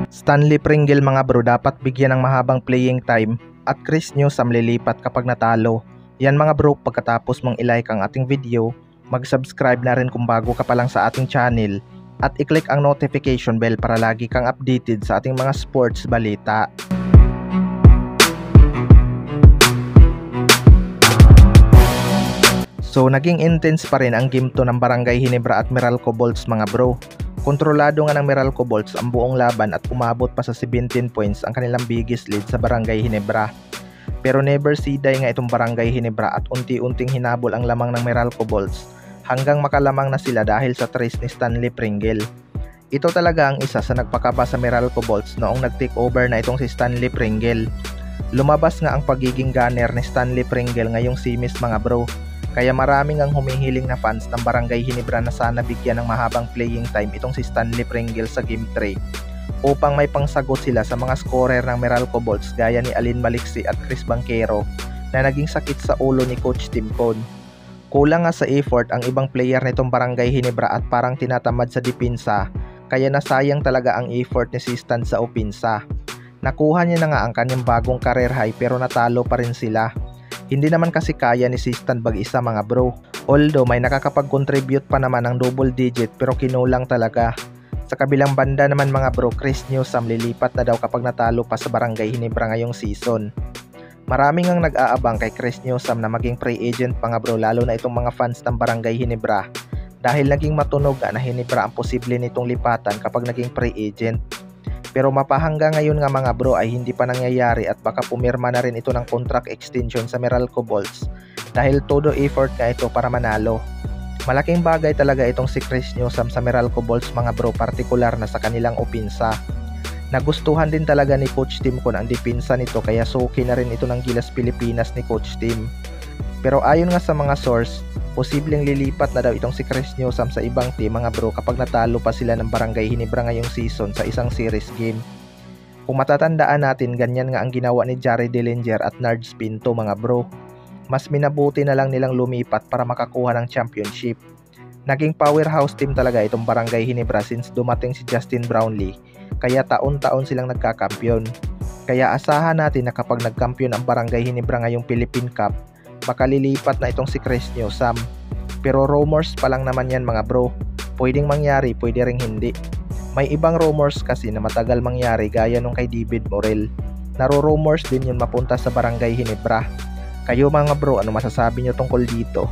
Stanley Pringle mga bro dapat bigyan ng mahabang playing time at Chris Newsome lilipat kapag natalo. Yan mga bro, pagkatapos mong ilike ang ating video, mag-subscribe na rin kung bago ka pa lang sa ating channel at i-click ang notification bell para lagi kang updated sa ating mga sports balita. So naging intense pa rin ang game 2 ng Barangay Ginebra at Meralco Bolts mga bro. Kontrolado nga ng Meralco Bolts ang buong laban at umabot pa sa 17 points ang kanilang biggest lead sa Barangay Ginebra. Pero never siday nga itong Barangay Ginebra at unti-unting hinabol ang lamang ng Meralco Bolts hanggang makalamang na sila dahil sa trace ni Stanley Pringle. Ito talaga ang isa sa nagpakaba sa Meralco Bolts noong nag-take over na itong si Stanley Pringle. Lumabas nga ang pagiging gunner ni Stanley Pringle ngayong semis mga bro. Kaya maraming ang humihiling na fans ng Barangay Ginebra na sana bigyan ng mahabang playing time itong si Stanley Pringle sa Game 3 upang may pangsagot sila sa mga scorer ng Meralco Bolts gaya ni Alin Maliksi at Chris Banquero na naging sakit sa ulo ni Coach Tim Cone. Kulang nga sa effort ang ibang player nitong Barangay Ginebra at parang tinatamad sa depensa kaya nasayang talaga ang effort ni Sistan sa opensa. Nakuha niya na nga ang kanyang bagong career high pero natalo pa rin sila. Hindi naman kasi kaya ni Sistan mag-isa mga bro. Although may nakakapag-contribute pa naman ng double digit pero kinulang talaga. Sa kabilang banda naman mga bro, Chris Newsome lilipat na daw kapag natalo pa sa Barangay Ginebra ngayong season. Maraming ang nag-aabang kay Chris Newsome na maging free agent mga bro, lalo na itong mga fans ng Barangay Ginebra. Dahil naging matunog na Ginebra ang posible nitong lipatan kapag naging free agent. Pero mapahanggang ngayon nga mga bro ay hindi pa nangyayari at baka pumirma na rin ito ng contract extension sa Meralco Bolts dahil todo effort nga ito para manalo. Malaking bagay talaga itong si Chris Newsome sa Meralco Bolts mga bro, partikular na sa kanilang opensa. Nagustuhan din talaga ni Coach Tim Cone ang depensa nito kaya suki na rin ito ng Gilas Pilipinas ni Coach Tim. Pero ayon nga sa mga source, posibleng lilipat na daw itong si Chris Newsome sa ibang team mga bro kapag natalo pa sila ng Barangay Ginebra ngayong season sa isang series game. Kung matatandaan natin, ganyan nga ang ginawa ni Jared Dillinger at Nards Pinto mga bro. Mas minabuti na lang nilang lumipat para makakuha ng championship. Naging powerhouse team talaga itong Barangay Ginebra since dumating si Justin Brownlee, kaya taon-taon silang nagkakampyon. Kaya asahan natin na kapag nagkampiyon ang Barangay Ginebra ngayong Philippine Cup, baka lilipat na itong si Chris Newsome. Pero rumors pa lang naman yan mga bro. Pwedeng mangyari, pwede ring hindi. May ibang rumors kasi na matagal mangyari gaya nung kay David Morel. Naro-rumors din yun mapunta sa Barangay Ginebra. Kayo mga bro, ano masasabi nyo tungkol dito?